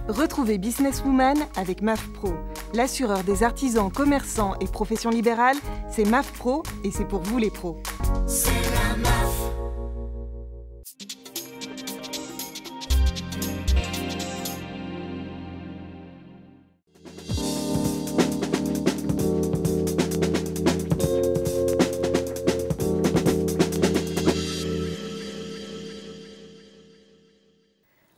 Retrouvez Businesswoman avec MAF Pro. L'assureur des artisans, commerçants et professions libérales, c'est MAF Pro et c'est pour vous les pros. C'est la MAF.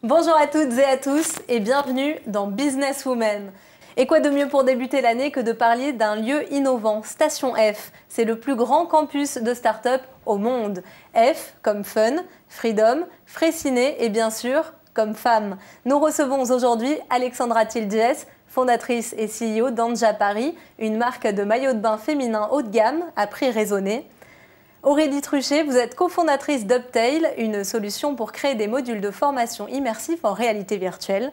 Bonjour à toutes et à tous et bienvenue dans Businesswoman. Et quoi de mieux pour débuter l'année que de parler d'un lieu innovant, Station F. C'est le plus grand campus de start-up au monde. F comme fun, freedom, fraissinet et bien sûr comme femme. Nous recevons aujourd'hui Alexandra Tildiès, fondatrice et CEO d'Anja Paris, une marque de maillots de bain féminin haut de gamme à prix raisonné. Aurélie Truchet, vous êtes cofondatrice d'Uptail, une solution pour créer des modules de formation immersifs en réalité virtuelle.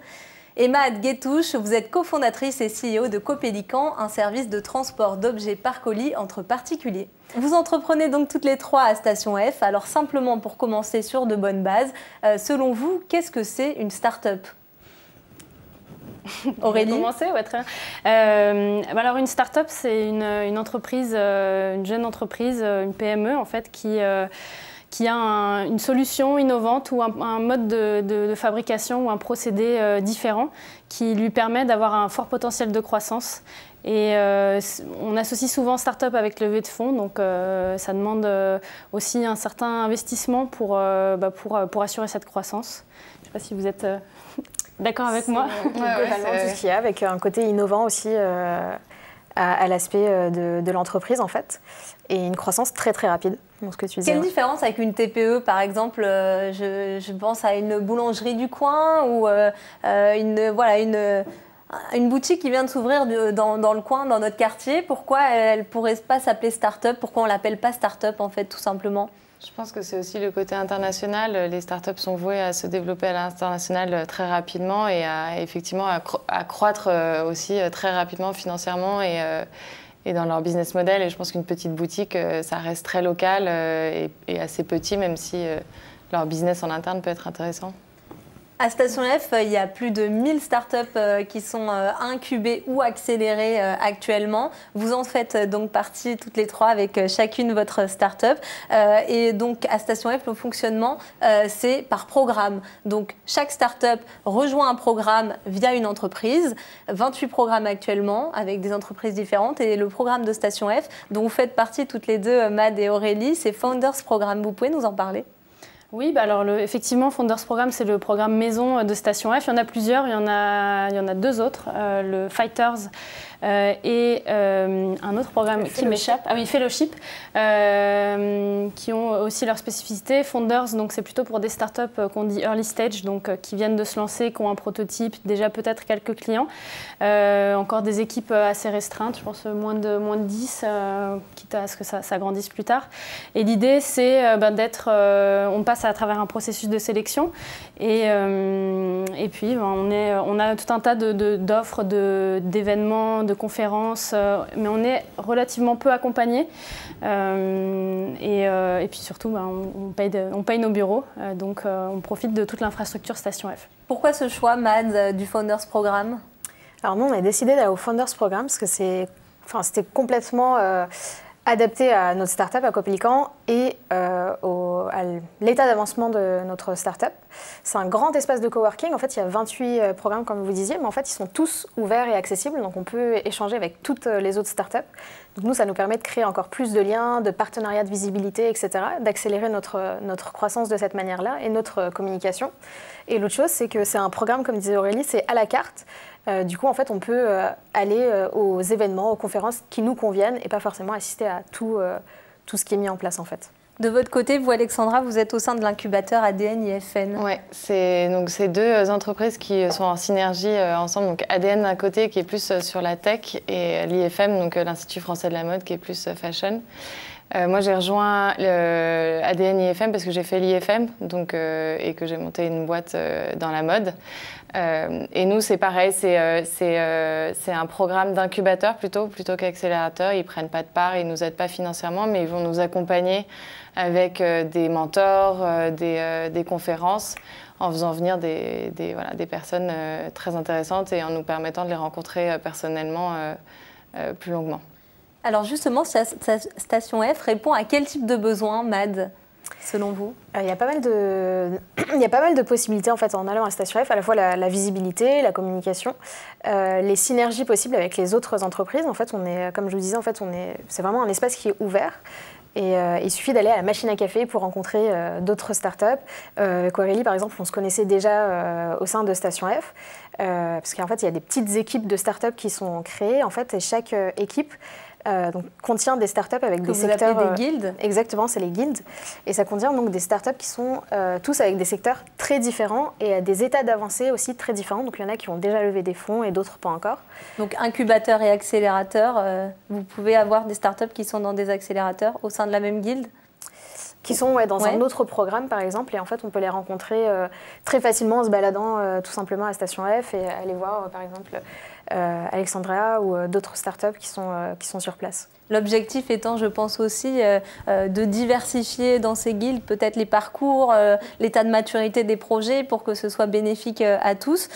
Et Maad Guetouche, vous êtes cofondatrice et CEO de Copélican, un service de transport d'objets par colis entre particuliers. Vous entreprenez donc toutes les trois à Station F. Alors simplement pour commencer sur de bonnes bases, selon vous, qu'est-ce que c'est une start-up ? Aurélie ? On va commencer, ouais, très bien. Alors une start-up, c'est une entreprise, une jeune entreprise, une PME en fait, qui a une solution innovante ou un mode de fabrication ou un procédé différent qui lui permet d'avoir un fort potentiel de croissance. Et on associe souvent start-up avec levée de fonds, donc ça demande aussi un certain investissement pour assurer cette croissance. Je ne sais pas si vous êtes d'accord avec moi. Globalement, tout ce qu'il y a, avec un côté innovant aussi à l'aspect de l'entreprise en fait, et une croissance très très rapide. Donc, ce que tu disais. Quelle différence avec une TPE par exemple, je pense à une boulangerie du coin ou une boutique qui vient de s'ouvrir dans le coin, dans notre quartier. Pourquoi elle ne pourrait pas s'appeler start-up? Pourquoi on ne l'appelle pas start-up en fait, tout simplement? Je pense que c'est aussi le côté international. Les startups sont vouées à se développer à l'international très rapidement et effectivement à croître aussi très rapidement financièrement et dans leur business model. Et je pense qu'une petite boutique, ça reste très local et assez petit, même si leur business en interne peut être intéressant. À Station F, il y a plus de 1000 startups qui sont incubées ou accélérées actuellement. Vous en faites donc partie toutes les trois avec chacune votre startup. Et donc à Station F, le fonctionnement, c'est par programme. Donc chaque startup rejoint un programme via une entreprise. 28 programmes actuellement avec des entreprises différentes. Et le programme de Station F, dont vous faites partie toutes les deux, Maad et Aurélie, c'est Founders Programme. Vous pouvez nous en parler ? Oui, alors effectivement, Founders Programme, c'est le programme maison de Station F. Il y en a plusieurs, il y en a deux autres, le Fighters et un autre programme qui m'échappe. Ah oui, Fellowship, qui ont aussi leur spécificité. Founders, donc c'est plutôt pour des startups qu'on dit early stage, donc qui viennent de se lancer, qui ont un prototype, déjà peut-être quelques clients. Encore des équipes assez restreintes, je pense moins de 10, quitte à ce que ça grandisse plus tard. Et l'idée, c'est on passe à travers un processus de sélection et puis on a tout un tas d'offres, d'événements, de conférences, mais on est relativement peu accompagné et puis surtout on paye nos bureaux, donc on profite de toute l'infrastructure Station F. Pourquoi ce choix, Maad, du Founders Programme? Alors nous, on a décidé d'aller au Founders Programme parce que c'était complètement adapté à notre startup, à Copélican, et à l'état d'avancement de notre startup. C'est un grand espace de coworking. En fait, il y a 28 programmes, comme vous disiez, mais en fait, ils sont tous ouverts et accessibles, donc on peut échanger avec toutes les autres startups. Donc nous, ça nous permet de créer encore plus de liens, de partenariats, de visibilité, etc., d'accélérer notre croissance de cette manière-là et notre communication. Et l'autre chose, c'est que c'est un programme, comme disait Aurélie, c'est à la carte. Du coup, en fait, on peut aller aux événements, aux conférences qui nous conviennent et pas forcément assister à tout ce qui est mis en place, en fait. De votre côté, vous, Alexandra, vous êtes au sein de l'incubateur ADN IFN. Oui, c'est deux entreprises qui sont en synergie ensemble. Donc ADN d'un côté qui est plus sur la tech et l'IFM, donc l'Institut français de la mode, qui est plus fashion. Moi, j'ai rejoint ADN IFM parce que j'ai fait l'IFM et que j'ai monté une boîte dans la mode. Et nous, c'est pareil, c'est un programme d'incubateur plutôt qu'accélérateur. Ils ne prennent pas de part, ils ne nous aident pas financièrement, mais ils vont nous accompagner avec des mentors, des conférences, en faisant venir des personnes très intéressantes et en nous permettant de les rencontrer personnellement plus longuement. Alors justement, Station F répond à quel type de besoin, Mad, selon vous? Il y a pas mal de possibilités en fait en allant à Station F, à la fois la visibilité, la communication, les synergies possibles avec les autres entreprises. En fait, comme je vous disais, c'est vraiment un espace qui est ouvert. Et il suffit d'aller à la machine à café pour rencontrer d'autres startups. Avec Aurélie, par exemple, on se connaissait déjà au sein de Station F, parce qu'en fait, il y a des petites équipes de startups qui sont créées, en fait, et chaque équipe contient des startups avec des secteurs... Vous appelez des guildes? Exactement, c'est les guildes. Et ça contient donc des startups qui sont tous avec des secteurs très différents et à des états d'avancée aussi très différents. Donc il y en a qui ont déjà levé des fonds et d'autres pas encore. Donc incubateur et accélérateur, vous pouvez avoir des startups qui sont dans des accélérateurs au sein de la même guilde? Qui sont dans un autre programme par exemple, et en fait on peut les rencontrer très facilement en se baladant tout simplement à Station F et aller voir par exemple Alexandria ou d'autres startups qui sont sur place. L'objectif étant, je pense aussi, de diversifier dans ces guildes peut-être les parcours, l'état de maturité des projets pour que ce soit bénéfique à tous.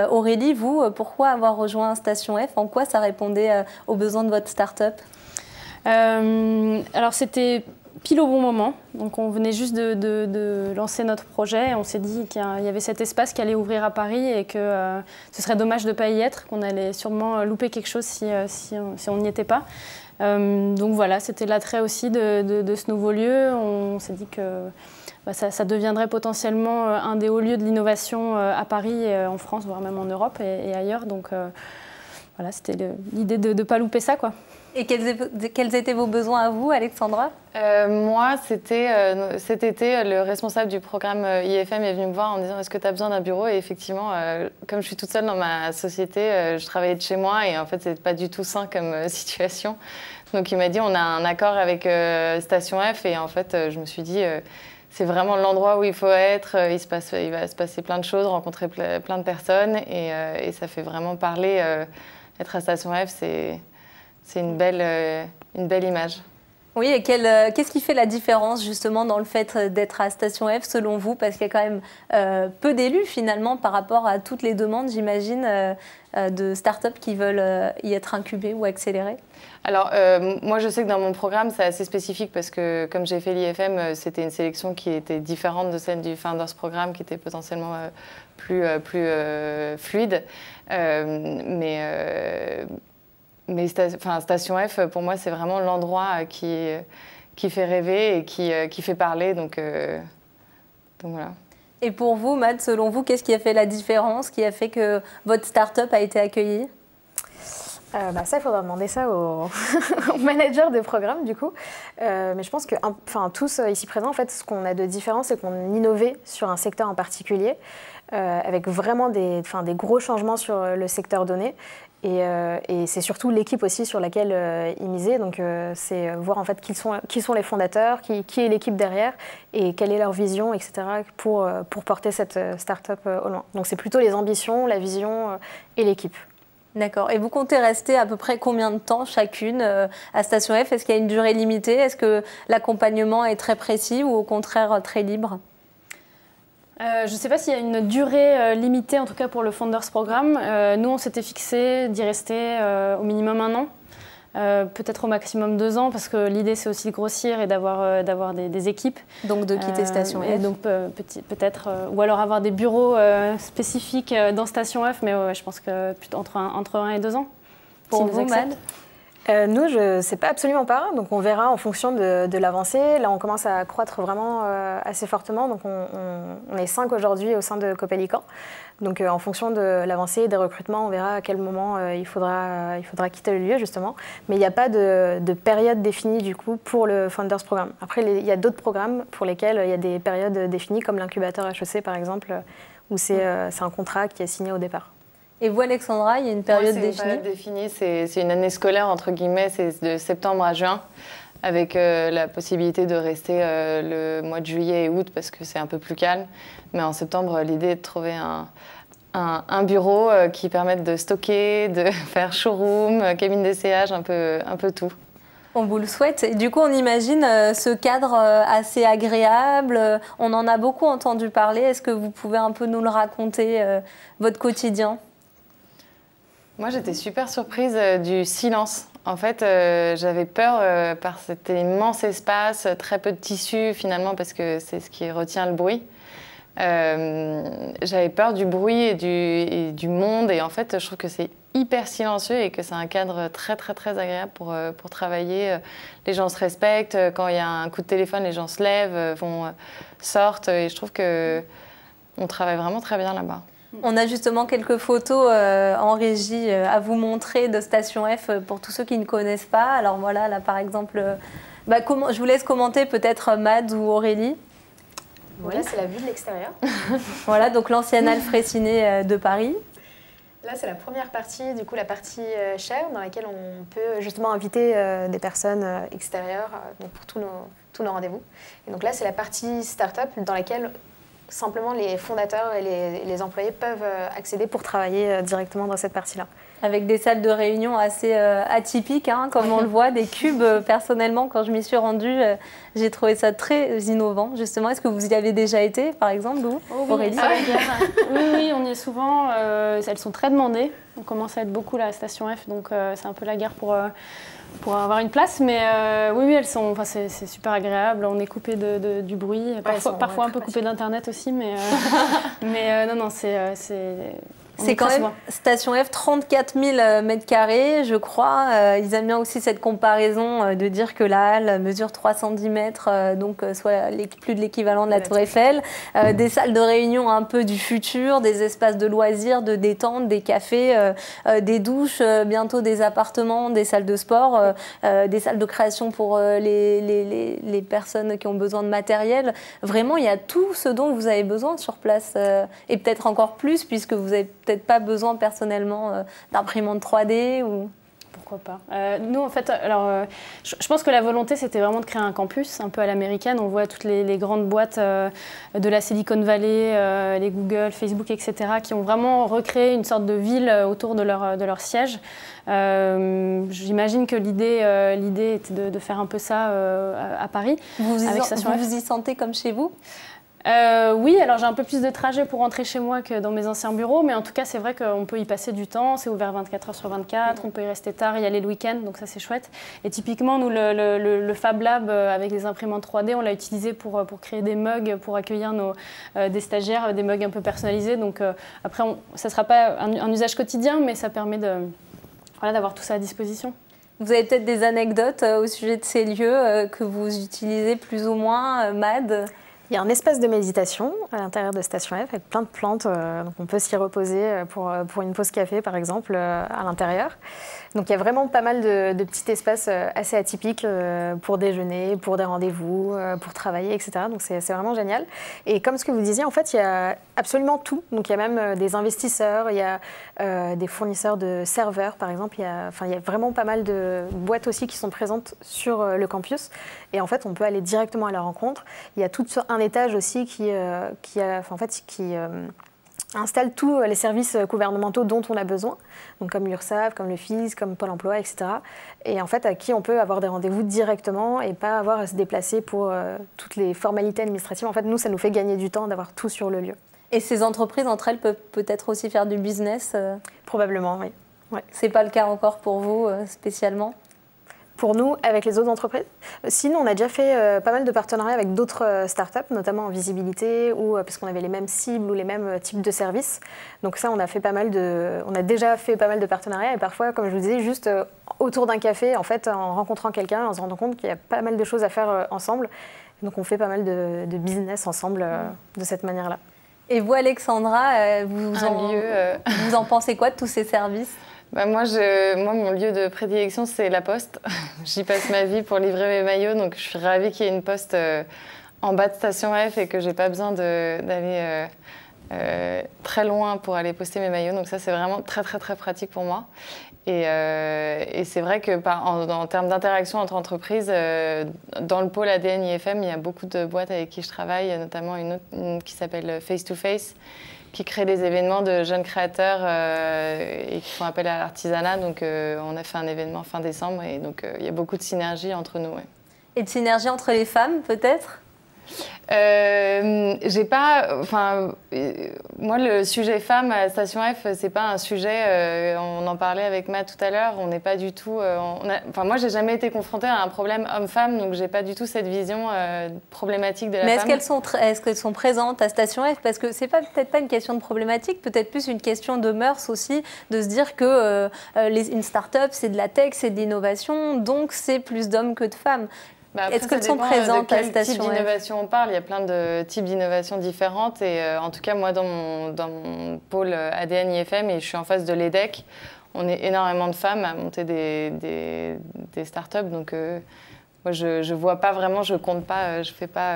Aurélie, vous, pourquoi avoir rejoint Station F? En quoi ça répondait aux besoins de votre start-up? Alors c'était pile au bon moment. Donc on venait juste de lancer notre projet. On s'est dit qu'il y avait cet espace qui allait ouvrir à Paris et que ce serait dommage de ne pas y être, qu'on allait sûrement louper quelque chose si on n'y était pas. Donc voilà, c'était l'attrait aussi de ce nouveau lieu. On s'est dit que ça deviendrait potentiellement un des hauts lieux de l'innovation à Paris, en France, voire même en Europe et ailleurs. Donc voilà, c'était l'idée de ne pas louper ça, quoi. Et quels étaient vos besoins à vous, Alexandra? Moi, cet été, le responsable du programme IFM est venu me voir en me disant « Est-ce que tu as besoin d'un bureau ?» Et effectivement, comme je suis toute seule dans ma société, je travaillais de chez moi et en fait, c'est pas du tout sain comme situation. Donc il m'a dit « On a un accord avec Station F » et en fait, je me suis dit c'est vraiment l'endroit où il faut être, il va se passer plein de choses, rencontrer plein de personnes et ça fait vraiment parler. Être à Station F, c'est une belle image. Oui, et qu'est-ce qui fait la différence justement dans le fait d'être à Station F selon vous? Parce qu'il y a quand même peu d'élus finalement par rapport à toutes les demandes, j'imagine, de startups qui veulent y être incubées ou accélérées. Alors, moi je sais que dans mon programme c'est assez spécifique parce que comme j'ai fait l'IFM, c'était une sélection qui était différente de celle du Founders Programme qui était potentiellement plus fluide. Mais Station F, pour moi, c'est vraiment l'endroit qui fait rêver et qui fait parler. Donc voilà. Et pour vous, Mad, selon vous, qu'est-ce qui a fait la différence, qui a fait que votre start-up a été accueillie? Ça, il faudra demander ça au manager de programme, du coup. Mais je pense que tous ici présents, en fait, ce qu'on a de différent, c'est qu'on innovait sur un secteur en particulier, avec vraiment des gros changements sur le secteur donné. Et c'est surtout l'équipe aussi sur laquelle ils misaient. Donc c'est voir en fait qui sont les fondateurs, qui est l'équipe derrière et quelle est leur vision, etc. pour porter cette start-up au loin. Donc c'est plutôt les ambitions, la vision et l'équipe. D'accord. Et vous comptez rester à peu près combien de temps chacune à Station F? Est-ce qu'il y a une durée limitée? Est-ce que l'accompagnement est très précis ou au contraire très libre? Je ne sais pas s'il y a une durée limitée, en tout cas pour le Founders Programme. Nous, on s'était fixé d'y rester au minimum 1 an, peut-être au maximum 2 ans, parce que l'idée, c'est aussi de grossir et d'avoir des équipes. Donc de quitter Station F. Et donc peut-être, ou alors avoir des bureaux spécifiques dans Station F, mais je pense que entre 1 et 2 ans. Pour vous, Mad? Nous, je ne sais pas absolument pas, donc on verra en fonction de l'avancée. Là, on commence à croître vraiment assez fortement, donc on est 5 aujourd'hui au sein de Copelican. Donc en fonction de l'avancée des recrutements, on verra à quel moment il faudra quitter le lieu, justement. Mais il n'y a pas de période définie, du coup, pour le Founders Programme. Après, il y a d'autres programmes pour lesquels il y a des périodes définies, comme l'incubateur HEC, par exemple, où c'est un contrat qui est signé au départ. Et vous, Alexandra, il y a une période définie? C'est une période définie, c'est une année scolaire, entre guillemets, c'est de septembre à juin. avec la possibilité de rester le mois de juillet et août parce que c'est un peu plus calme. Mais en septembre, l'idée est de trouver un bureau qui permette de stocker, de faire showroom, cabine d'essayage, un peu tout. On vous le souhaite. Et du coup, on imagine ce cadre assez agréable. On en a beaucoup entendu parler. Est-ce que vous pouvez un peu nous le raconter, votre quotidien? Moi, j'étais super surprise du silence. En fait, j'avais peur par cet immense espace, très peu de tissu finalement, parce que c'est ce qui retient le bruit. J'avais peur du bruit et du monde. Et en fait, je trouve que c'est hyper silencieux et que c'est un cadre très, très, très agréable pour travailler. Les gens se respectent. Quand il y a un coup de téléphone, les gens se lèvent, sortent. Et je trouve qu'on travaille vraiment très bien là-bas. On a justement quelques photos en régie à vous montrer de Station F pour tous ceux qui ne connaissent pas. Alors voilà, là par exemple, je vous laisse commenter peut-être Mad ou Aurélie. Voilà, c'est la vue de l'extérieur. Voilà, donc l'ancienne halle Fraissinet de Paris. Là, c'est la première partie, du coup la partie chaire, dans laquelle on peut justement inviter des personnes extérieures donc pour tous nos rendez-vous. Et donc là, c'est la partie start-up dans laquelle simplement les fondateurs et les employés peuvent accéder pour travailler directement dans cette partie-là. Avec des salles de réunion assez atypiques, hein, comme on le voit, des cubes. Personnellement, quand je m'y suis rendue, j'ai trouvé ça très innovant, justement. Est-ce que vous y avez déjà été, par exemple, vous, Aurélie? Oui, on y est souvent. Elles sont très demandées. On commence à être beaucoup là, à Station F, donc c'est un peu la guerre pour avoir une place. Mais oui, elles sont. Enfin, c'est super agréable. On est coupé du bruit. Parfois un peu coupé d'Internet aussi, mais non, c'est quand même Station F, 34 000 m², je crois. Ils aiment bien aussi cette comparaison de dire que la halle mesure 310 mètres, donc soit plus de l'équivalent de la Tour Eiffel. Des salles de réunion un peu du futur, des espaces de loisirs, de détente, des cafés, des douches, bientôt des appartements, des salles de sport, des salles de création pour les personnes qui ont besoin de matériel. Vraiment, il y a tout ce dont vous avez besoin sur place, et peut-être encore plus, puisque vous avez peut-être pas besoin personnellement d'imprimante 3D ou... Pourquoi pas. Nous, en fait, je pense que la volonté, c'était vraiment de créer un campus un peu à l'américaine. On voit toutes les grandes boîtes de la Silicon Valley, les Google, Facebook, etc., qui ont vraiment recréé une sorte de ville autour de leur siège. J'imagine que l'idée était de faire un peu ça à Paris. Vous y sentez comme chez vous? Oui, alors j'ai un peu plus de trajet pour rentrer chez moi que dans mes anciens bureaux, mais en tout cas c'est vrai qu'on peut y passer du temps, c'est ouvert 24 heures sur 24, on peut y rester tard, y aller le week-end, donc ça c'est chouette. Et typiquement nous le Fab Lab avec les imprimantes 3D, on l'a utilisé pour créer des mugs, pour accueillir des stagiaires, des mugs un peu personnalisés, donc après ça ne sera pas un usage quotidien, mais ça permet d'avoir tout ça à disposition. Vous avez peut-être des anecdotes au sujet de ces lieux que vous utilisez plus ou moins, Mad? Il y a un espace de méditation à l'intérieur de Station F avec plein de plantes, donc on peut s'y reposer pour une pause café par exemple à l'intérieur. Donc il y a vraiment pas mal de petits espaces assez atypiques pour déjeuner, pour des rendez-vous, pour travailler, etc. Donc c'est vraiment génial. Et comme ce que vous disiez, en fait, il y a absolument tout. Donc il y a même des investisseurs, il y a des fournisseurs de serveurs par exemple. Il y a vraiment pas mal de boîtes aussi qui sont présentes sur le campus. Et en fait, on peut aller directement à leur rencontre. Il y a tout un étage aussi qui installe tous les services gouvernementaux dont on a besoin, donc comme l'URSSAF, comme le FIS, comme Pôle emploi, etc. Et en fait, à qui on peut avoir des rendez-vous directement et pas avoir à se déplacer pour toutes les formalités administratives. En fait, nous, ça nous fait gagner du temps d'avoir tout sur le lieu. Et ces entreprises, entre elles, peuvent peut-être aussi faire du business Probablement, oui. Ouais. C'est pas le cas encore pour vous, spécialement? Pour nous, avec les autres entreprises. Sinon, on a déjà fait pas mal de partenariats avec d'autres startups, notamment en visibilité, ou parce qu'on avait les mêmes cibles ou les mêmes types de services. Donc ça, on a déjà fait pas mal de partenariats. Et parfois, comme je vous disais, juste autour d'un café, en fait, en rencontrant quelqu'un, en se rendant compte qu'il y a pas mal de choses à faire ensemble. Donc on fait pas mal de business ensemble de cette manière-là. Et vous, Alexandra, vous en pensez quoi de tous ces services? Moi, mon lieu de prédilection, c'est la Poste. J'y passe ma vie pour livrer mes maillots, donc je suis ravie qu'il y ait une Poste en bas de Station F et que j'ai pas besoin d'aller très loin pour aller poster mes maillots. Donc ça, c'est vraiment très, très, très pratique pour moi. Et c'est vrai que en termes d'interaction entre entreprises, dans le pôle ADN IFM, il y a beaucoup de boîtes avec qui je travaille, notamment une qui s'appelle Face to Face, qui crée des événements de jeunes créateurs et qui font appel à l'artisanat. Donc on a fait un événement fin décembre et donc il y a beaucoup de synergie entre nous. Ouais. Et de synergie entre les femmes, peut-être ? J'ai pas, moi le sujet femme à Station F, c'est pas un sujet. On en parlait avec Matt tout à l'heure. On n'est pas du tout. Moi, j'ai jamais été confrontée à un problème homme-femme, donc j'ai pas du tout cette vision problématique de la femme. Mais est-ce qu'elles sont présentes à Station F? Parce que c'est peut-être pas une question de problématique, peut-être plus une question de mœurs aussi, de se dire que une start-up, c'est de la tech, c'est de l'innovation, donc c'est plus d'hommes que de femmes. Est-ce qu'elles sont présentes à Station F? De quel type d'innovation on parle? Il y a plein de types d'innovations différentes. Et en tout cas, moi, dans mon pôle ADN IFM, et je suis en face de l'EDEC, on est énormément de femmes à monter des startups. Donc, moi, je vois pas vraiment, je compte pas, je fais pas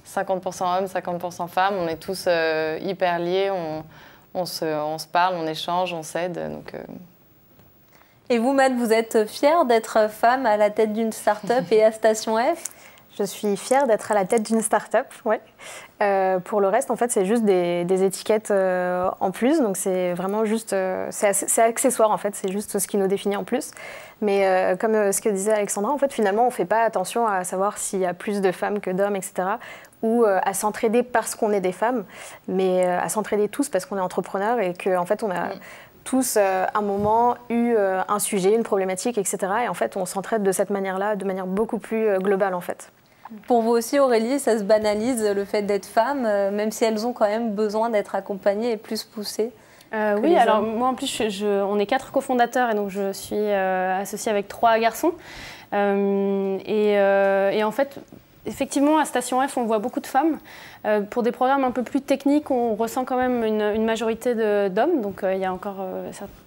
50% hommes, 50% femmes. On est tous hyper liés, on se parle, on échange, on s'aide. Donc... Et vous, Matt, vous êtes fière d'être femme à la tête d'une start-up et à Station F? Je suis fière d'être à la tête d'une start-up, ouais. Pour le reste, en fait, c'est juste des étiquettes en plus. Donc, c'est vraiment juste... c'est accessoire, en fait. C'est juste ce qui nous définit en plus. Mais comme ce que disait Alexandra, en fait, finalement, on ne fait pas attention à savoir s'il y a plus de femmes que d'hommes, etc. Ou à s'entraider parce qu'on est des femmes, mais à s'entraider tous parce qu'on est entrepreneurs et qu'en fait, on a... tous, à un moment, eu un sujet, une problématique, etc. Et en fait, on s'entraide de cette manière-là, de manière beaucoup plus globale, en fait. Pour vous aussi, Aurélie, ça se banalise, le fait d'être femme, même si elles ont quand même besoin d'être accompagnées et plus poussées? Oui, alors moi, en plus, on est 4 cofondateurs et donc je suis associée avec 3 garçons. Et en fait... Effectivement, à Station F, on voit beaucoup de femmes. Pour des programmes un peu plus techniques, on ressent quand même une majorité d'hommes. Donc, il y a encore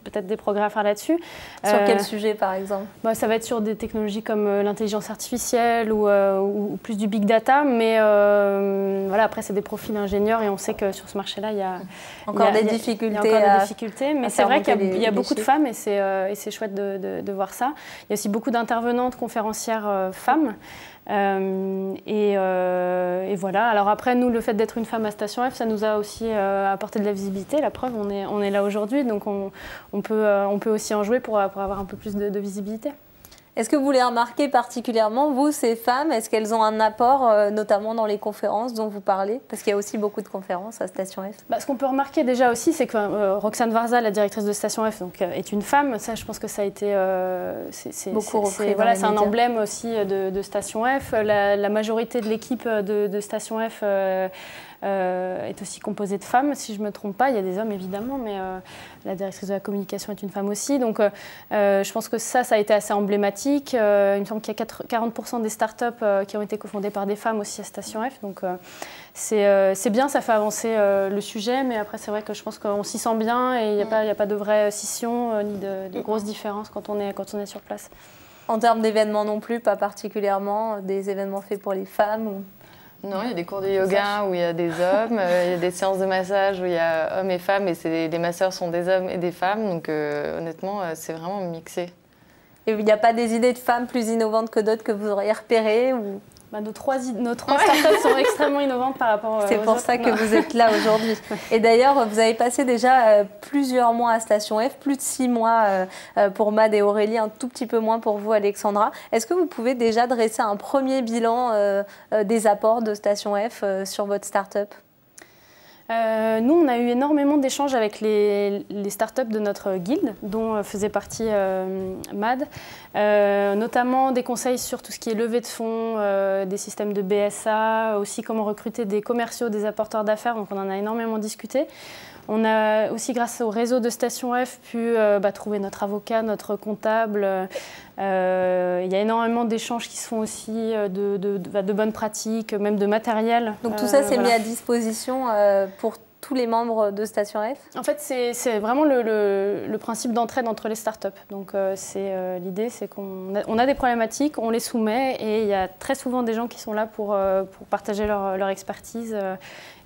peut-être des progrès à faire là-dessus. Sur quel sujet, par exemple? Ça va être sur des technologies comme l'intelligence artificielle ou plus du big data. Mais voilà, après, c'est des profils d'ingénieurs et on sait que sur ce marché-là, il y a encore des difficultés. Il y a encore des difficultés. Mais c'est vrai qu'il y a beaucoup de femmes et c'est chouette de voir ça. Il y a aussi beaucoup d'intervenantes conférencières femmes. Et voilà. Alors après, nous, le fait d'être une femme à Station F, ça nous a aussi apporté de la visibilité. La preuve, on est là aujourd'hui, donc on peut aussi en jouer pour avoir un peu plus de visibilité. Est-ce que vous les remarquez particulièrement, vous, ces femmes? Est-ce qu'elles ont un apport, notamment dans les conférences dont vous parlez? Parce qu'il y a aussi beaucoup de conférences à Station F. Ce qu'on peut remarquer déjà aussi, c'est que Roxane Varza, la directrice de Station F, donc, est une femme. Ça, je pense que ça a été... beaucoup repris. Voilà, c'est un emblème aussi de Station F. La majorité de l'équipe de Station F... est aussi composée de femmes, si je ne me trompe pas. Il y a des hommes, évidemment, mais la directrice de la communication est une femme aussi. Donc, je pense que ça a été assez emblématique. Il me semble qu'il y a 40% des startups qui ont été cofondées par des femmes aussi à Station F. Donc, c'est bien, ça fait avancer le sujet. Mais après, c'est vrai que je pense qu'on s'y sent bien et il n'y a pas de vraie scission ni de grosses différences quand on est sur place. En termes d'événements non plus, pas particulièrement des événements faits pour les femmes ou... Non, il y a des cours de yoga où il y a des hommes, il y a des séances de massage où il y a hommes et femmes, et les masseurs sont des hommes et des femmes, donc honnêtement, c'est vraiment mixé. Et il n'y a pas des idées de femmes plus innovantes que d'autres que vous auriez repérées ou... Nos trois startups sont extrêmement innovantes par rapport aux autres. C'est pour ça que vous êtes là aujourd'hui. Et d'ailleurs, vous avez passé déjà plusieurs mois à Station F, plus de 6 mois pour Mad et Aurélie, un tout petit peu moins pour vous, Alexandra. Est-ce que vous pouvez déjà dresser un premier bilan des apports de Station F sur votre startup? Nous, on a eu énormément d'échanges avec les startups de notre guilde, dont faisait partie Mad, notamment des conseils sur tout ce qui est levée de fonds, des systèmes de BSA, aussi comment recruter des commerciaux, des apporteurs d'affaires, donc on en a énormément discuté. On a aussi, grâce au réseau de Station F, pu trouver notre avocat, notre comptable. Il y a énormément d'échanges qui se font aussi, de bonnes pratiques, même de matériel. Donc tout ça, c'est mis à disposition pour tous les membres de Station F? En fait, c'est vraiment le principe d'entraide entre les startups. Donc, l'idée, c'est qu'on a des problématiques, on les soumet et il y a très souvent des gens qui sont là pour partager leur expertise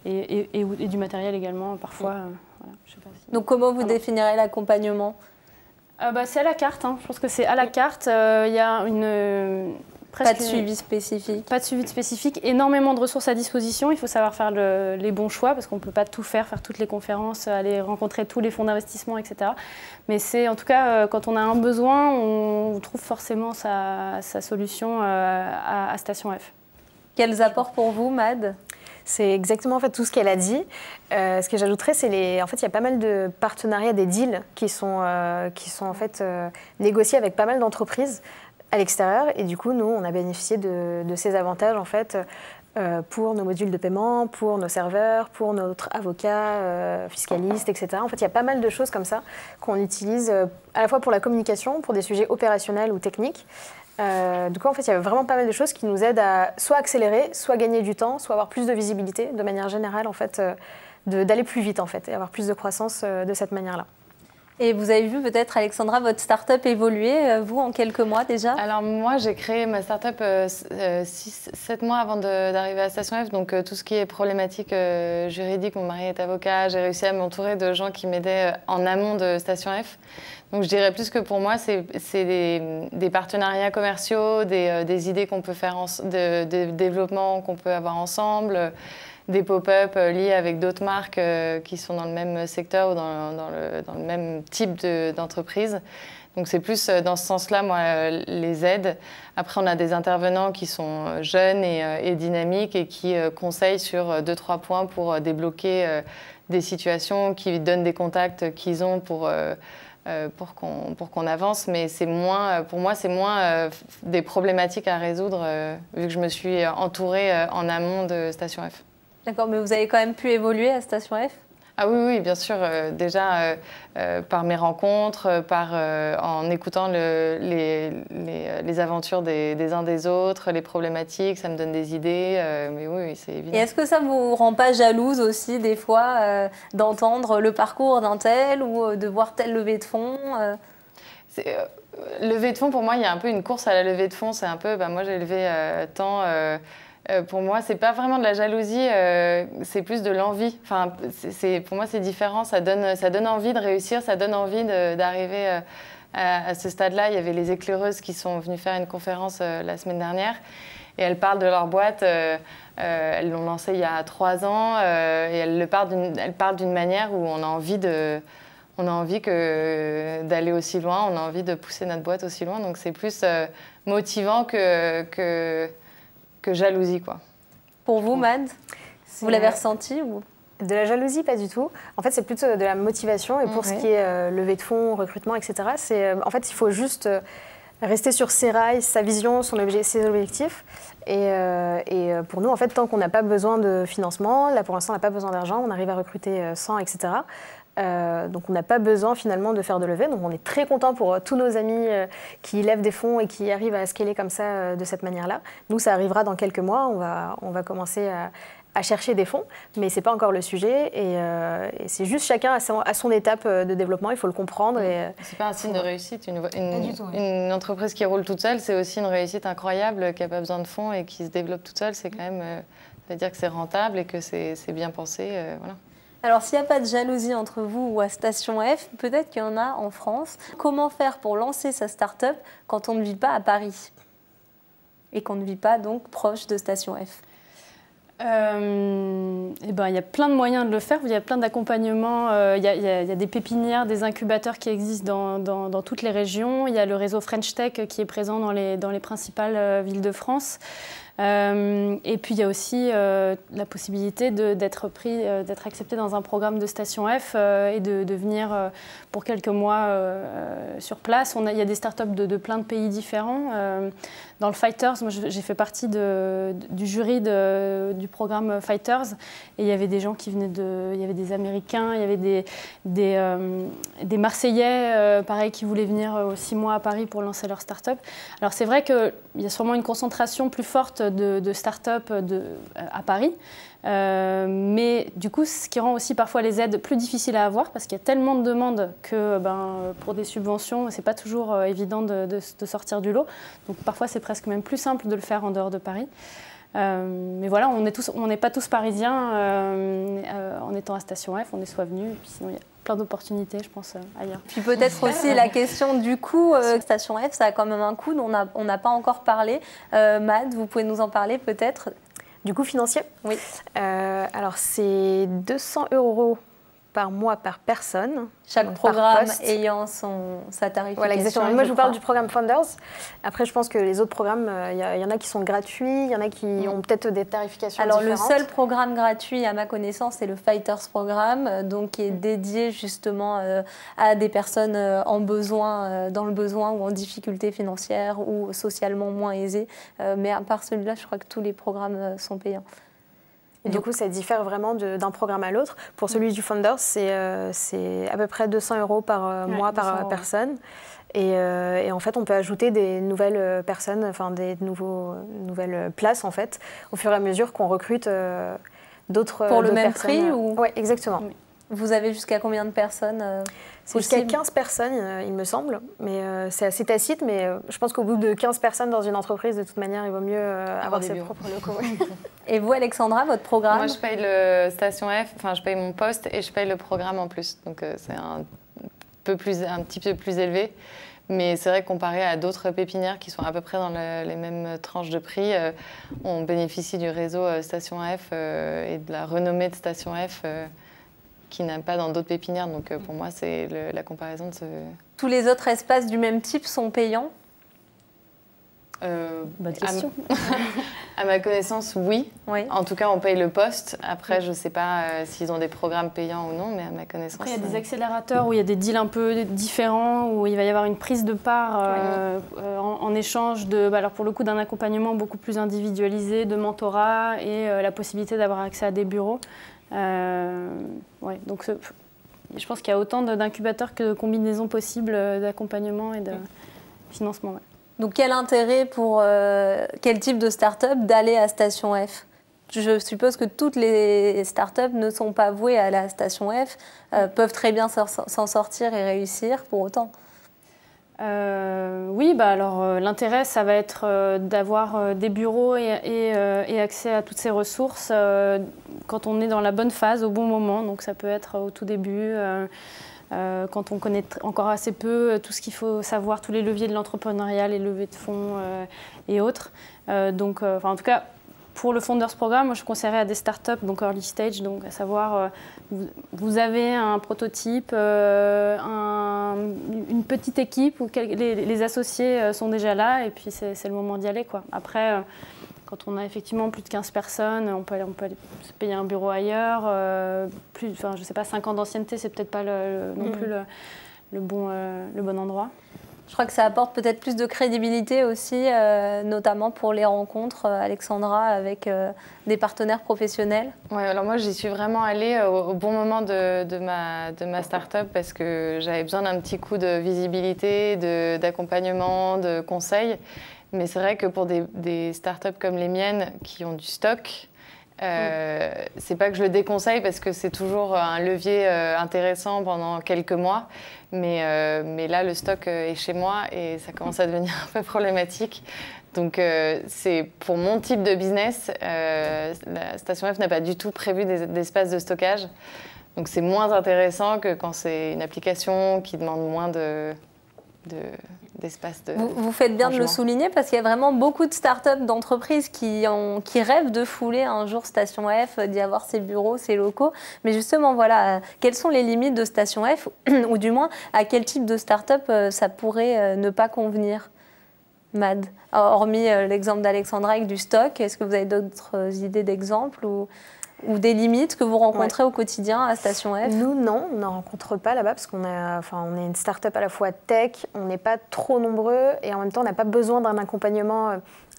et du matériel également, parfois. Voilà, je sais pas si... Donc, comment vous définirez l'accompagnement? C'est à la carte, hein. Je pense que c'est à la carte. Il y a pas de suivi spécifique. Pas de suivi spécifique, énormément de ressources à disposition. Il faut savoir faire les bons choix parce qu'on ne peut pas tout faire toutes les conférences, aller rencontrer tous les fonds d'investissement, etc. Mais c'est en tout cas, quand on a un besoin, on trouve forcément sa solution à Station F. Quels apports pour vous, Mad? C'est exactement en fait tout ce qu'elle a dit. Ce que j'ajouterais, c'est en fait, il y a pas mal de partenariats, des deals qui sont en fait négociés avec pas mal d'entreprises à l'extérieur. Et du coup, nous, on a bénéficié de ces avantages en fait pour nos modules de paiement, pour nos serveurs, pour notre avocat, fiscaliste, etc. En fait, il y a pas mal de choses comme ça qu'on utilise à la fois pour la communication, pour des sujets opérationnels ou techniques. Du coup, en fait, il y a vraiment pas mal de choses qui nous aident à soit accélérer, soit gagner du temps, soit avoir plus de visibilité, de manière générale, en fait, d'aller plus vite, en fait, et avoir plus de croissance de cette manière-là. Et vous avez vu peut-être, Alexandra, votre start-up évoluer, vous, en quelques mois déjà? Alors moi, j'ai créé ma start-up 7 mois avant d'arriver à Station F. Donc tout ce qui est problématique juridique, mon mari est avocat, j'ai réussi à m'entourer de gens qui m'aidaient en amont de Station F. Donc je dirais plus que pour moi, c'est des partenariats commerciaux, des idées qu'on peut faire, de développement qu'on peut avoir ensemble, des pop-up liés avec d'autres marques qui sont dans le même secteur ou dans le même type d'entreprise. Donc c'est plus dans ce sens-là, moi, les aides. Après, on a des intervenants qui sont jeunes et dynamiques et qui conseillent sur 2-3 points pour débloquer des situations, qui donnent des contacts qu'ils ont pour qu'on avance. Mais pour moi, c'est moins des problématiques à résoudre vu que je me suis entourée en amont de Station F. D'accord, mais vous avez quand même pu évoluer à Station F? Ah oui, bien sûr. Déjà, par mes rencontres, en écoutant les aventures des uns des autres, les problématiques, ça me donne des idées. Mais oui, c'est évident. Et est-ce que ça ne vous rend pas jalouse aussi, des fois, d'entendre le parcours d'un tel ou de voir telle levée de fonds Levée de fonds, pour moi, il y a un peu une course à la levée de fonds. C'est un peu, moi, j'ai levé tant... pour moi, c'est pas vraiment de la jalousie, c'est plus de l'envie. Enfin, pour moi, c'est différent. Ça donne envie de réussir, ça donne envie d'arriver à ce stade-là. Il y avait les éclaireuses qui sont venues faire une conférence la semaine dernière et elles parlent de leur boîte. Elles l'ont lancée il y a 3 ans et elles parlent d'une manière où on a envie d'aller aussi loin, on a envie de pousser notre boîte aussi loin. Donc c'est plus motivant que jalousie, quoi. Pour vous, Mad, vous l'avez ressenti ou... De la jalousie, pas du tout. En fait, c'est plutôt de la motivation. Et pour ce qui est levée de fonds, recrutement, etc., en fait, il faut juste rester sur ses rails, sa vision, ses objectifs. Et pour nous, en fait, tant qu'on n'a pas besoin de financement, là, pour l'instant, on n'a pas besoin d'argent, on arrive à recruter 100, etc., donc on n'a pas besoin finalement de faire de levée. Donc on est très content pour tous nos amis qui lèvent des fonds et qui arrivent à scaler comme ça de cette manière-là. Nous, ça arrivera dans quelques mois. On va commencer à chercher des fonds, mais c'est pas encore le sujet. Et c'est juste chacun à son étape de développement. Il faut le comprendre. C'est pas un signe de réussite. Une entreprise qui roule toute seule, c'est aussi une réussite incroyable, qui n'a pas besoin de fonds et qui se développe toute seule. C'est quand même, c'est-à-dire que c'est rentable et que c'est bien pensé. Voilà. Alors, s'il n'y a pas de jalousie entre vous ou à Station F, peut-être qu'il y en a en France. Comment faire pour lancer sa start-up quand on ne vit pas à Paris et qu'on ne vit pas donc proche de Station F? Il y a plein de moyens de le faire. Il y a plein d'accompagnements. Il y a des pépinières, des incubateurs qui existent dans toutes les régions. Il y a le réseau French Tech qui est présent dans les principales villes de France. Et puis il y a aussi la possibilité d'être accepté dans un programme de Station F et de venir pour quelques mois sur place. Il y a des startups de plein de pays différents. Dans le Fighters, moi j'ai fait partie du jury du programme Fighters et il y avait des gens qui venaient il y avait des Américains, il y avait des Marseillais pareil qui voulaient venir 6 mois à Paris pour lancer leur startup. Alors c'est vrai qu'il y a sûrement une concentration plus forte de start-up à Paris. Mais du coup, ce qui rend aussi parfois les aides plus difficiles à avoir parce qu'il y a tellement de demandes que pour des subventions, ce n'est pas toujours évident de sortir du lot. Donc parfois, c'est presque même plus simple de le faire en dehors de Paris. Mais voilà, on n'est pas tous parisiens en étant à Station F, on est soit venus, et puis sinon il y a plein d'opportunités, je pense, ailleurs. Puis peut-être aussi la question du coût. Station F, ça a quand même un coût dont on n'a pas encore parlé. Mad, vous pouvez nous en parler peut-être? Du coût financier? Oui. Alors c'est 200 € par mois par personne. Chaque programme ayant sa tarification. Voilà, exactement. Moi, je vous parle du programme Founders. Après, je pense que les autres programmes, il y en a qui sont gratuits, il y en a qui ont peut-être des tarifications différentes. Alors, le seul programme gratuit, à ma connaissance, c'est le Fighters Programme, donc qui est dédié justement à des personnes dans le besoin ou en difficulté financière ou socialement moins aisées. Mais à part celui-là, je crois que tous les programmes sont payants. Et du coup, ça diffère vraiment d'un programme à l'autre. Pour celui du Founders, c'est à peu près 200 € par mois par personne. Et en fait, on peut ajouter des nouvelles personnes, enfin des nouvelles places en fait, au fur et à mesure qu'on recrute d'autres personnes. Pour le même prix ou... Oui, exactement. Oui. Vous avez jusqu'à combien de personnes C'est jusqu'à 15 personnes, il me semble. Mais c'est assez tacite, mais je pense qu'au bout de 15 personnes dans une entreprise, de toute manière, il vaut mieux avoir ses propres locaux. Et vous, Alexandra, votre programme? Moi, je paye le Station F, enfin, je paye mon poste et je paye le programme en plus. Donc, c'est un petit peu plus élevé. Mais c'est vrai que comparé à d'autres pépinières qui sont à peu près dans les mêmes tranches de prix, on bénéficie du réseau Station F et de la renommée de Station F qui n'a pas dans d'autres pépinières. Donc pour moi, c'est la comparaison de ce... Tous les autres espaces du même type sont payants? Bonne question. À ma connaissance, oui. En tout cas, on paye le poste. Après, je ne sais pas s'ils ont des programmes payants ou non, mais à ma connaissance... Après, il y a des accélérateurs où il y a des deals un peu différents, où il va y avoir une prise de part en échange alors pour le coup d'un accompagnement beaucoup plus individualisé, de mentorat et la possibilité d'avoir accès à des bureaux. Donc je pense qu'il y a autant d'incubateurs que de combinaisons possibles d'accompagnement et de financement. Ouais. Donc quel intérêt pour quel type de start-up d'aller à Station F? Je suppose que toutes les start-up ne sont pas vouées à la Station F, peuvent très bien s'en sortir et réussir pour autant. Oui, alors l'intérêt, ça va être d'avoir des bureaux et accès à toutes ces ressources quand on est dans la bonne phase, au bon moment. Donc ça peut être au tout début, quand on connaît encore assez peu tout ce qu'il faut savoir, tous les leviers de l'entrepreneuriat, les levées de fonds et autres. En tout cas, pour le Founders Programme, moi, je conseillerais à des startups, donc early stage, donc à savoir, vous avez un prototype, une petite équipe où les associés sont déjà là et puis c'est le moment d'y aller, quoi. Après, quand on a effectivement plus de 15 personnes, on peut se payer un bureau ailleurs. Je ne sais pas, 5 ans d'ancienneté, c'est peut-être pas non plus le bon endroit. Je crois que ça apporte peut-être plus de crédibilité aussi, notamment pour les rencontres, Alexandra, avec des partenaires professionnels. Oui, alors moi j'y suis vraiment allée au bon moment de ma start-up parce que j'avais besoin d'un petit coup de visibilité, d'accompagnement, de conseils. Mais c'est vrai que pour des start-up comme les miennes qui ont du stock, c'est pas que je le déconseille parce que c'est toujours un levier intéressant pendant quelques mois. Mais là, le stock est chez moi et ça commence à devenir un peu problématique. Donc, pour mon type de business, la Station F n'a pas du tout prévu d'espace de stockage. Donc, c'est moins intéressant que quand c'est une application qui demande moins d'espace de Vous faites bien de le souligner parce qu'il y a vraiment beaucoup de startups, d'entreprises qui rêvent de fouler un jour Station F, d'y avoir ses bureaux, ses locaux. Mais justement, voilà, quelles sont les limites de Station F ou du moins à quel type de startup ça pourrait ne pas convenir? Mad, hormis l'exemple d'Alexandra avec du stock, est-ce que vous avez d'autres idées d'exemples ou des limites que vous rencontrez au quotidien à Station F? Nous, non, on n'en rencontre pas là-bas parce qu'on on est une start-up à la fois tech, on n'est pas trop nombreux et en même temps, on n'a pas besoin d'un accompagnement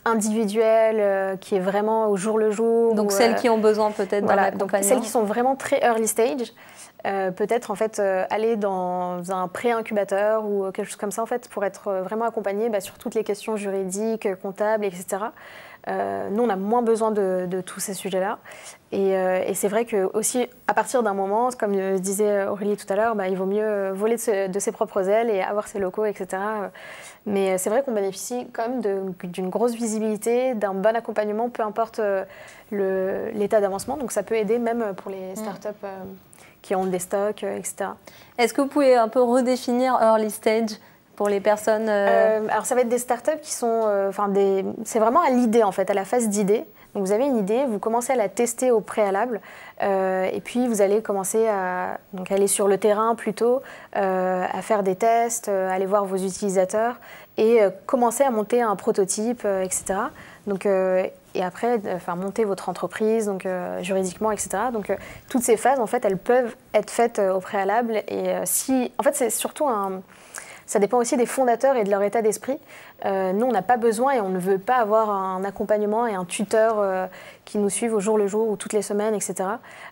individuel qui est vraiment au jour le jour. Donc celles qui ont besoin peut-être d'un accompagnement. Celles qui sont vraiment très early stage. peut-être en fait aller dans un pré-incubateur ou quelque chose comme ça en fait pour être vraiment accompagné sur toutes les questions juridiques, comptables, etc. Nous, on a moins besoin de tous ces sujets-là. Et c'est vrai que aussi, à partir d'un moment, comme disait Aurélie tout à l'heure, il vaut mieux voler de ses propres ailes et avoir ses locaux, etc. Mais c'est vrai qu'on bénéficie quand même d'une grosse visibilité, d'un bon accompagnement, peu importe l'état d'avancement. Donc ça peut aider même pour les startups qui ont des stocks, etc. Est-ce que vous pouvez un peu redéfinir early stage pour les personnes Alors ça va être des startups qui sont, c'est vraiment à l'idée en fait, à la phase d'idée. Donc vous avez une idée, vous commencez à la tester au préalable, et puis vous allez commencer à aller sur le terrain plutôt, à faire des tests, aller voir vos utilisateurs et commencer à monter un prototype, etc. Donc, et après, monter votre entreprise, donc juridiquement, etc. Donc toutes ces phases en fait, elles peuvent être faites au préalable. Et en fait, c'est surtout ça dépend aussi des fondateurs et de leur état d'esprit. Nous, on n'a pas besoin et on ne veut pas avoir un accompagnement et un tuteur qui nous suivent au jour le jour ou toutes les semaines, etc.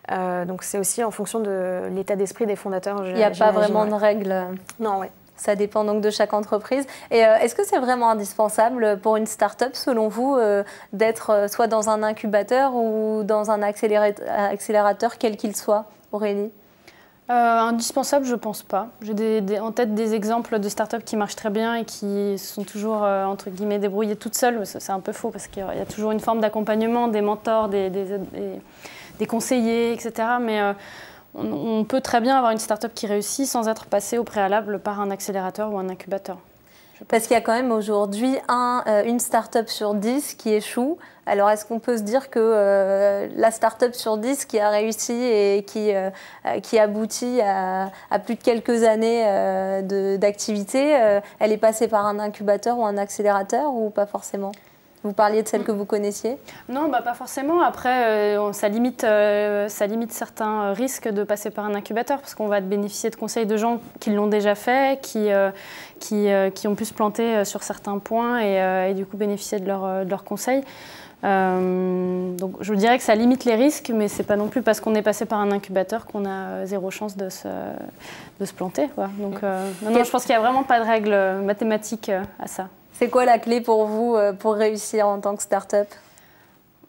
Donc, c'est aussi en fonction de l'état d'esprit des fondateurs. Il n'y a pas vraiment de règles. Non, oui. Ça dépend donc de chaque entreprise. Et est-ce que c'est vraiment indispensable pour une start-up, selon vous, d'être soit dans un incubateur ou dans un accélérateur, quel qu'il soit, Aurélie ? Indispensable, je pense pas. J'ai en tête des exemples de startups qui marchent très bien et qui sont toujours, entre guillemets, débrouillées toutes seules. C'est un peu faux parce qu'il y a toujours une forme d'accompagnement, des mentors, des conseillers, etc. Mais on peut très bien avoir une startup qui réussit sans être passée au préalable par un accélérateur ou un incubateur. Parce qu'il y a quand même aujourd'hui une start-up sur 10 qui échoue. Alors, est-ce qu'on peut se dire que la start-up sur 10 qui a réussi et qui aboutit à plus de quelques années d'activité, elle est passée par un incubateur ou un accélérateur ou pas forcément ? Vous parliez de celle que vous connaissiez ? Non, pas forcément. Après, ça limite certains risques de passer par un incubateur parce qu'on va bénéficier de conseils de gens qui l'ont déjà fait, qui ont pu se planter sur certains points et du coup bénéficier de leurs conseils. Donc je vous dirais que ça limite les risques, mais c'est pas non plus parce qu'on est passé par un incubateur qu'on a zéro chance de se planter, quoi. Donc non, je pense qu'il n'y a vraiment pas de règle mathématique à ça. C'est quoi la clé pour vous pour réussir en tant que start-up ?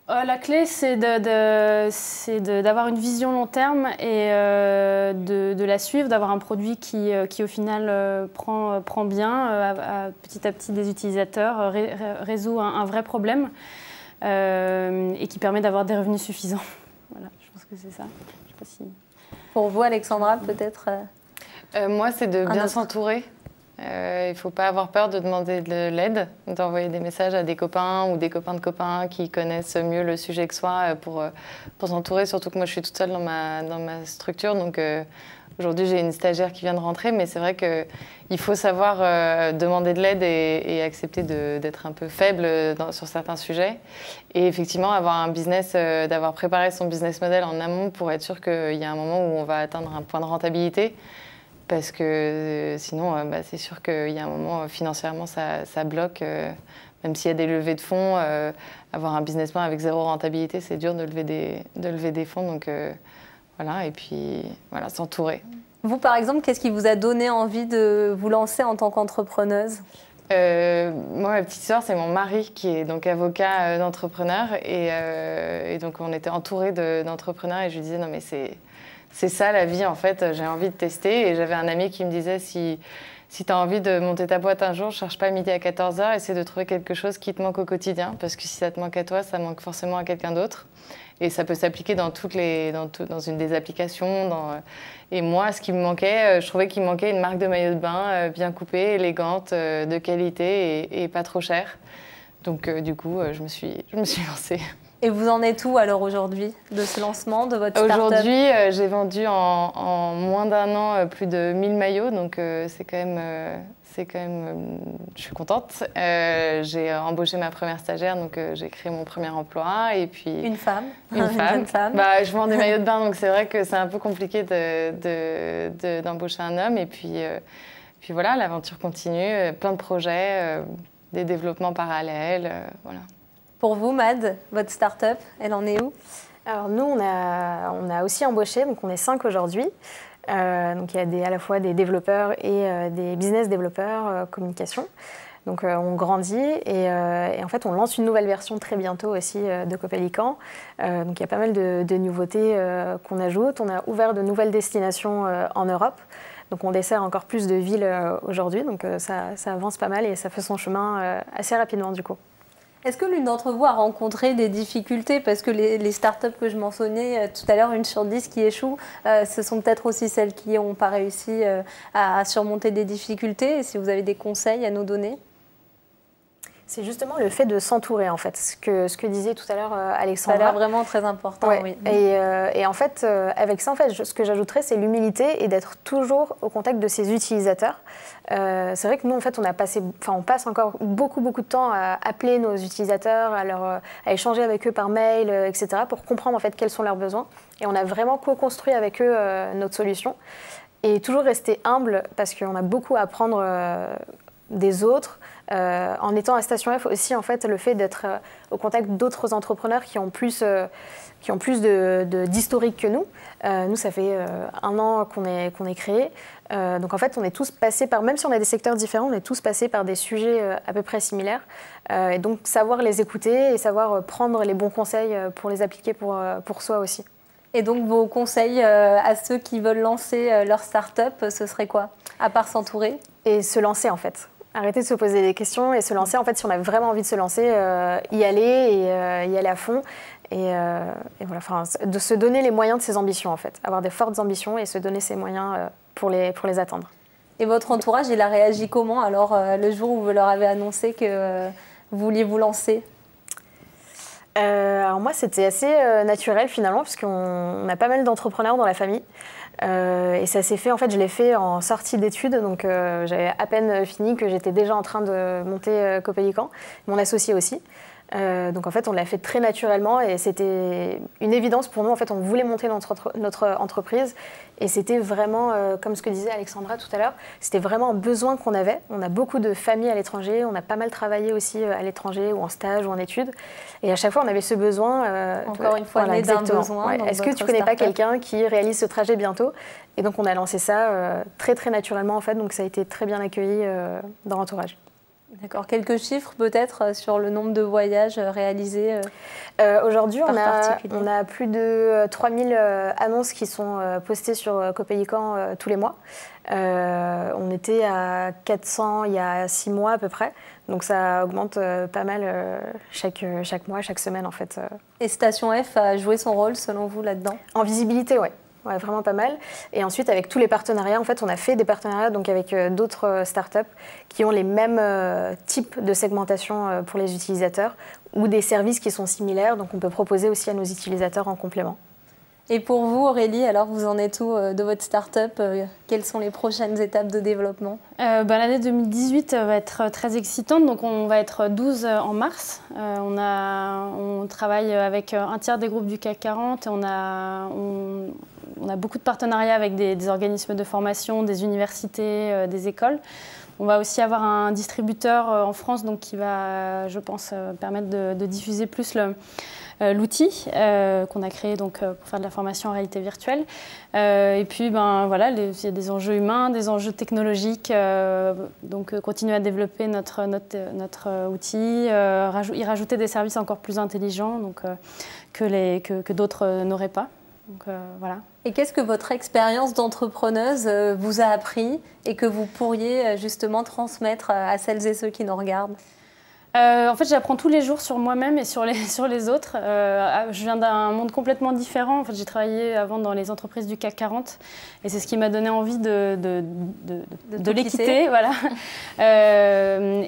La clé, c'est d'avoir une vision long terme et de la suivre, d'avoir un produit qui au final prend bien petit à petit des utilisateurs, résout un vrai problème et qui permet d'avoir des revenus suffisants. Voilà, je pense que c'est ça. Je sais pas si... Pour vous, Alexandra, peut-être moi, c'est de bien s'entourer. Il ne faut pas avoir peur de demander de l'aide, d'envoyer des messages à des copains ou des copains de copains qui connaissent mieux le sujet que soi pour s'entourer. Surtout que moi, je suis toute seule dans ma structure. Donc aujourd'hui, j'ai une stagiaire qui vient de rentrer, mais c'est vrai qu'il faut savoir demander de l'aide et accepter d'être un peu faible sur certains sujets. Et effectivement, avoir un business, d'avoir préparé son business model en amont pour être sûr qu'il y a un moment où on va atteindre un point de rentabilité. Parce que sinon, c'est sûr qu'il y a un moment, financièrement, ça bloque. Même s'il y a des levées de fonds, avoir un business plan avec zéro rentabilité, c'est dur de lever des fonds. Donc voilà, et puis voilà, s'entourer. Vous, par exemple, qu'est-ce qui vous a donné envie de vous lancer en tant qu'entrepreneuse ? Moi, ma petite sœur, c'est mon mari qui est donc avocat d'entrepreneur. Et donc, on était entourés d'entrepreneurs et je lui disais, non mais c'est ça la vie en fait, j'ai envie de tester. Et j'avais un ami qui me disait, si tu as envie de monter ta boîte un jour, cherche pas midi à 14h, essaie de trouver quelque chose qui te manque au quotidien. Parce que si ça te manque à toi, ça manque forcément à quelqu'un d'autre. Et ça peut s'appliquer dans une des applications. Et moi, ce qui me manquait, je trouvais qu'il me manquait une marque de maillot de bain bien coupée, élégante, de qualité et pas trop chère. Donc du coup, je me suis lancée. Et vous en êtes où alors aujourd'hui de ce lancement de votre start-up ? Aujourd'hui, j'ai vendu en moins d'un an plus de 1000 maillots, donc c'est quand même, je suis contente. J'ai embauché ma première stagiaire, donc j'ai créé mon premier emploi. Et puis, une femme. Une jeune femme. Je vends des maillots de bain, donc c'est vrai que c'est un peu compliqué d'embaucher un homme. Et puis voilà, l'aventure continue, plein de projets, des développements parallèles, voilà. Pour vous, Mad, votre start-up, elle en est où ? Alors nous, on a aussi embauché, donc on est 5 aujourd'hui. Donc il y a à la fois des développeurs et des business développeurs communication. Donc on grandit et en fait on lance une nouvelle version très bientôt aussi de Copelican. Donc il y a pas mal de nouveautés qu'on ajoute. On a ouvert de nouvelles destinations en Europe. Donc on dessert encore plus de villes aujourd'hui. Donc ça avance pas mal et ça fait son chemin assez rapidement du coup. Est-ce que l'une d'entre vous a rencontré des difficultés? Parce que les startups que je mentionnais tout à l'heure, 1 sur 10 qui échouent, ce sont peut-être aussi celles qui n'ont pas réussi à surmonter des difficultés. Et si vous avez des conseils à nous donner? C'est justement le fait de s'entourer, en fait, ce que disait tout à l'heure Alexandra. Ça a l'air vraiment très important, ouais. oui. Et en fait, avec ça, en fait, ce que j'ajouterais, c'est l'humilité et d'être toujours au contact de ses utilisateurs. C'est vrai que nous, en fait, on passe encore beaucoup de temps à appeler nos utilisateurs, à échanger avec eux par mail, etc., pour comprendre en fait quels sont leurs besoins. Et on a vraiment co-construit avec eux notre solution. Et toujours rester humble, parce qu'on a beaucoup à apprendre des autres. En étant à Station F aussi, en fait, le fait d'être au contact d'autres entrepreneurs qui ont plus d'historique que nous. Nous, ça fait 1 an qu'on est créé. Donc en fait, on est tous passés par, même si on a des secteurs différents, on est tous passés par des sujets à peu près similaires. Et donc savoir les écouter et savoir prendre les bons conseils pour les appliquer pour soi aussi. Et donc vos conseils à ceux qui veulent lancer leur start-up, ce serait quoi? À part s'entourer? Et se lancer en fait. Arrêter de se poser des questions et se lancer. En fait, si on a vraiment envie de se lancer, y aller et y aller à fond. Et voilà, enfin, de se donner les moyens de ses ambitions, en fait. Avoir des fortes ambitions et se donner ses moyens pour les atteindre. Et votre entourage, il a réagi comment alors le jour où vous leur avez annoncé que vous vouliez vous lancer? Alors moi, c'était assez naturel finalement, parce qu'on a pas mal d'entrepreneurs dans la famille. Et ça s'est fait, en fait, je l'ai fait en sortie d'études, donc j'avais à peine fini que j'étais déjà en train de monter Copelican, mon associé aussi. Donc en fait, on l'a fait très naturellement et c'était une évidence pour nous. En fait, on voulait monter notre entreprise et c'était vraiment, comme ce que disait Alexandra tout à l'heure, c'était vraiment un besoin qu'on avait. On a beaucoup de familles à l'étranger, on a pas mal travaillé aussi à l'étranger ou en stage ou en études. Et à chaque fois, on avait ce besoin. Encore une fois, né d'un besoin. Ouais. Est-ce que tu connais pas quelqu'un qui réalise ce trajet bientôt? Et donc, on a lancé ça très naturellement en fait. Donc, ça a été très bien accueilli dans l'entourage. D'accord. Quelques chiffres peut-être sur le nombre de voyages réalisés aujourd'hui, on a plus de 3000 annonces qui sont postées sur Copelican tous les mois. On était à 400 il y a 6 mois à peu près. Donc ça augmente pas mal chaque mois, chaque semaine en fait. Et Station F a joué son rôle selon vous là-dedans? En visibilité, oui. Ouais, vraiment pas mal. Et ensuite, avec tous les partenariats, en fait, on a fait des partenariats donc avec d'autres startups qui ont les mêmes types de segmentation pour les utilisateurs ou des services qui sont similaires. Donc, on peut proposer aussi à nos utilisateurs en complément. Et pour vous, Aurélie, alors vous en êtes où de votre start-up? Quelles sont les prochaines étapes de développement? L'année 2018 va être très excitante, donc on va être 12 en mars. On travaille avec un tiers des groupes du CAC 40 et on a beaucoup de partenariats avec des organismes de formation, des universités, des écoles. On va aussi avoir un distributeur en France donc, qui va, je pense, permettre de diffuser plus l'outil qu'on a créé donc, pour faire de la formation en réalité virtuelle. Et puis, voilà, il y a des enjeux humains, des enjeux technologiques. Donc, continuer à développer notre outil, y rajouter des services encore plus intelligents donc, que d'autres n'auraient pas. Donc, voilà. Et qu'est-ce que votre expérience d'entrepreneuse vous a appris et que vous pourriez justement transmettre à celles et ceux qui nous regardent? En fait, j'apprends tous les jours sur moi-même et sur les autres. Je viens d'un monde complètement différent. En fait, j'ai travaillé avant dans les entreprises du CAC 40 et c'est ce qui m'a donné envie de les quitter. Voilà.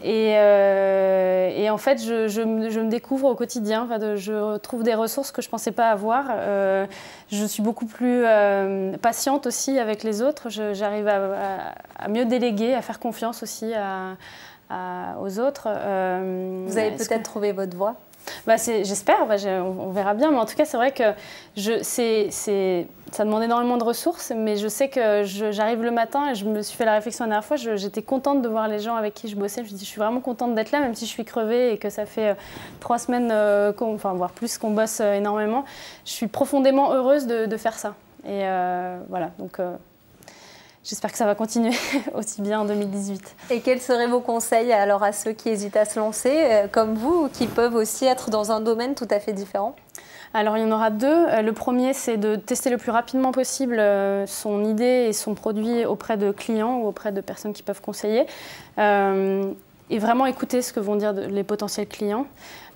Et en fait, je me découvre au quotidien. Enfin, je trouve des ressources que je ne pensais pas avoir. Je suis beaucoup plus patiente aussi avec les autres. J'arrive à mieux déléguer, à faire confiance aussi aux autres. Vous avez peut-être trouvé votre voie? J'espère, on verra bien, mais en tout cas, c'est vrai que ça demande énormément de ressources, mais je sais que j'arrive le matin et je me suis fait la réflexion la dernière fois, j'étais contente de voir les gens avec qui je bossais. Je me suis dit, je suis vraiment contente d'être là, même si je suis crevée et que ça fait 3 semaines, voire plus, qu'on bosse énormément. Je suis profondément heureuse de faire ça. Et voilà, donc j'espère que ça va continuer aussi bien en 2018. Et quels seraient vos conseils alors à ceux qui hésitent à se lancer, comme vous, ou qui peuvent aussi être dans un domaine tout à fait différent ? Alors il y en aura 2. Le premier, c'est de tester le plus rapidement possible son idée et son produit auprès de clients ou auprès de personnes qui peuvent conseiller. Et vraiment écouter ce que vont dire les potentiels clients.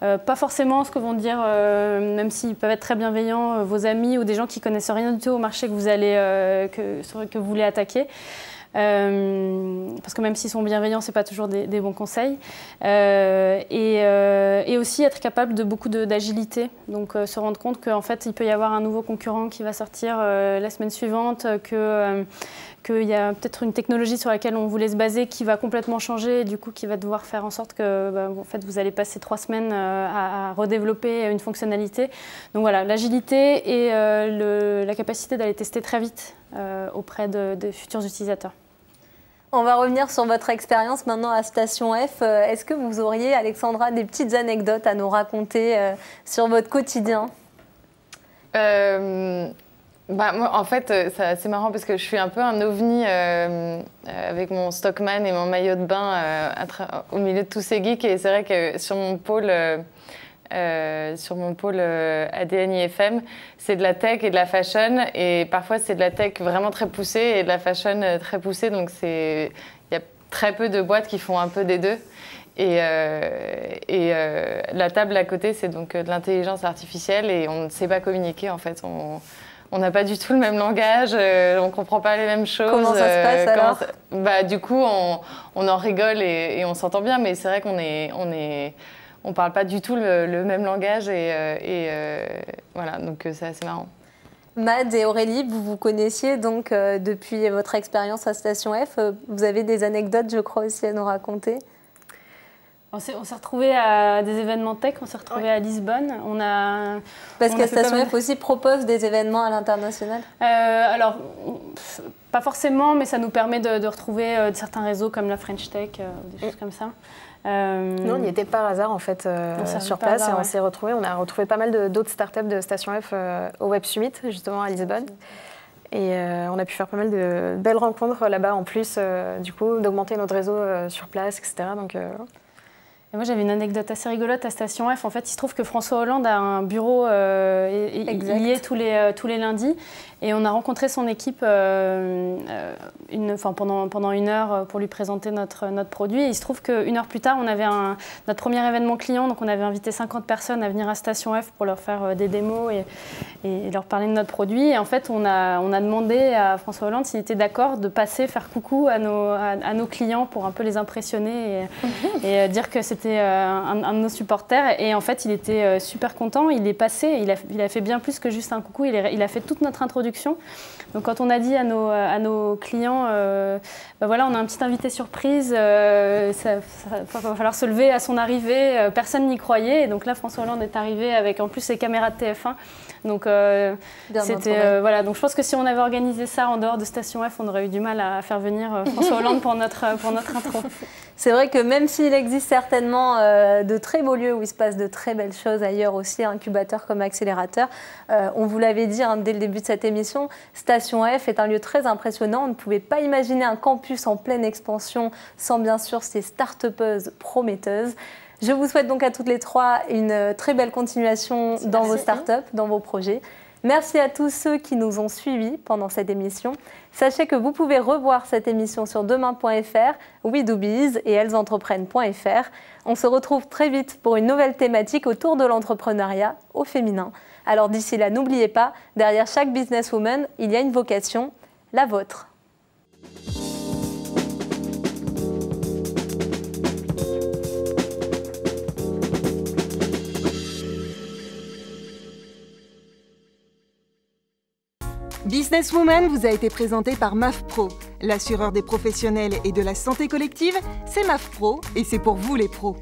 Pas forcément ce que vont dire, même s'ils peuvent être très bienveillants, vos amis ou des gens qui ne connaissent rien du tout au marché que vous voulez attaquer. Parce que même s'ils sont bienveillants, ce n'est pas toujours des bons conseils. Et aussi être capable de beaucoup d'agilité. Donc se rendre compte qu'en fait, il peut y avoir un nouveau concurrent qui va sortir la semaine suivante, qu'il y a peut-être une technologie sur laquelle on voulait se baser qui va complètement changer et du coup qui va devoir faire en sorte que en fait, vous allez passer 3 semaines à redévelopper une fonctionnalité. Donc voilà, l'agilité et la capacité d'aller tester très vite auprès des futurs utilisateurs. On va revenir sur votre expérience maintenant à Station F. Est-ce que vous auriez, Alexandra, des petites anecdotes à nous raconter sur votre quotidien ? Moi, en fait, c'est assez marrant parce que je suis un peu un ovni avec mon Stockmann et mon maillot de bain au milieu de tous ces geeks. Et c'est vrai que sur mon pôle ADN IFM, c'est de la tech et de la fashion. Et parfois, c'est de la tech vraiment très poussée et de la fashion très poussée. Donc, il y a très peu de boîtes qui font un peu des deux. Et la table à côté, c'est donc de l'intelligence artificielle et on ne sait pas communiquer, en fait. On n'a pas du tout le même langage, on ne comprend pas les mêmes choses. Comment ça se passe alors ? Du coup, on en rigole et on s'entend bien, mais c'est vrai qu'on on parle pas du tout le même langage et voilà, donc c'est assez marrant. Mad et Aurélie, vous vous connaissiez donc depuis votre expérience à Station F. Vous avez des anecdotes, je crois, aussi à nous raconter ? On s'est retrouvés à des événements tech, on s'est retrouvés à Lisbonne. Parce que Station F aussi propose des événements à l'international ? Alors, pas forcément, mais ça nous permet de retrouver certains réseaux comme la French Tech, des choses comme ça. Nous, on n'y était par hasard en fait sur place et on s'est retrouvés. On a retrouvé pas mal d'autres startups de Station F au Web Summit, justement à Lisbonne. Et on a pu faire pas mal de belles rencontres là-bas en plus, du coup, d'augmenter notre réseau sur place, etc. Donc, Et moi, j'avais une anecdote assez rigolote à Station F. En fait, il se trouve que François Hollande a un bureau y est tous les lundis. Et on a rencontré son équipe pendant 1 heure pour lui présenter notre produit. Et il se trouve qu'1 heure plus tard, on avait notre premier événement client. Donc, on avait invité 50 personnes à venir à Station F pour leur faire des démos et leur parler de notre produit. Et en fait, on a demandé à François Hollande s'il était d'accord de passer faire coucou à nos clients pour un peu les impressionner et dire que c'était un de nos supporters. Et en fait, il était super content. Il est passé. Il a fait bien plus que juste un coucou. Il a fait toute notre introduction. Donc quand on a dit à nos clients, voilà, on a un petit invité surprise, va falloir se lever à son arrivée, personne n'y croyait. Et donc là, François Hollande est arrivé avec en plus ses caméras de TF1. Donc c'était voilà. Donc je pense que si on avait organisé ça en dehors de Station F, on aurait eu du mal à faire venir François Hollande pour notre intro. C'est vrai que même s'il existe certainement de très beaux lieux où il se passe de très belles choses ailleurs aussi, incubateurs comme accélérateurs, on vous l'avait dit dès le début de cette émission, Station F est un lieu très impressionnant. On ne pouvait pas imaginer un campus en pleine expansion sans bien sûr ces start-upeuses prometteuses. Je vous souhaite donc à toutes les 3 une très belle continuation dans vos startups, dans vos projets. Merci à tous ceux qui nous ont suivis pendant cette émission. Sachez que vous pouvez revoir cette émission sur demain.fr, WeDoBiz et ellesentreprenent.fr. On se retrouve très vite pour une nouvelle thématique autour de l'entrepreneuriat au féminin. Alors d'ici là, n'oubliez pas, derrière chaque businesswoman, il y a une vocation, la vôtre. Businesswoman vous a été présenté par MAFPRO, l'assureur des professionnels et de la santé collective. C'est MAFPRO et c'est pour vous les pros.